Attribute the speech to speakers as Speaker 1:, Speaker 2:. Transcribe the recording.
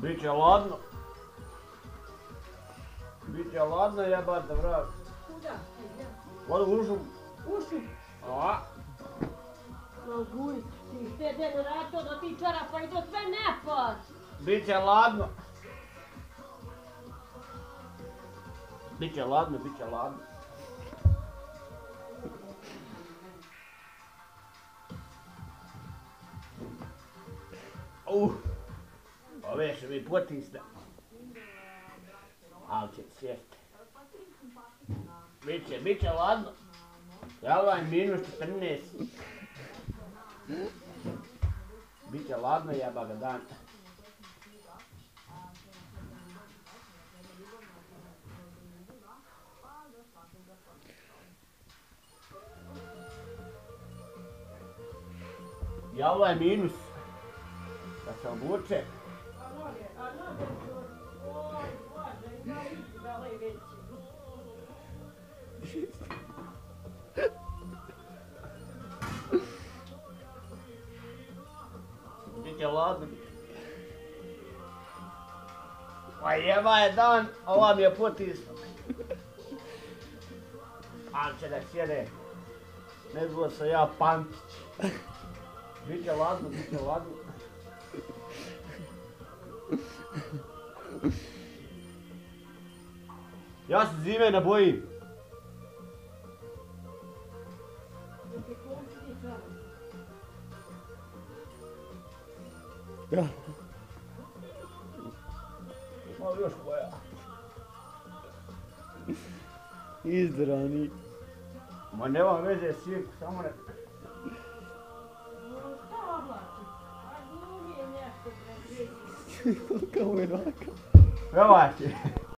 Speaker 1: Biće ladno. Biće ladno jebate vrat.
Speaker 2: Kuda?
Speaker 1: Vodu ušu.
Speaker 2: Ušu.
Speaker 1: A?
Speaker 2: Guj, ti ste generator da ti čarapa idu sve nepad.
Speaker 1: Biće ladno. Biće ladno, biće ladno. Ove će mi potisne. Ali će sjesti. Biće ladno. Ja ovaj minus 14. Biće ladno jeba ga dan. Ja ovaj minus. Da se obuče. Biće ladno. Pa jeba je dan, ova mi je potisla. Ali će da sjede. Ne zbog sam ja Pantić. Biće ladno, biće ladno. Ja se zime ne bojim.
Speaker 3: Ja.
Speaker 1: Malo još boja.
Speaker 3: Izdrani.
Speaker 1: Ma nema veze sirku, samo ne...
Speaker 2: Šta oblači? A glumi je nešto.
Speaker 3: Kao je naka.
Speaker 1: Evo ti.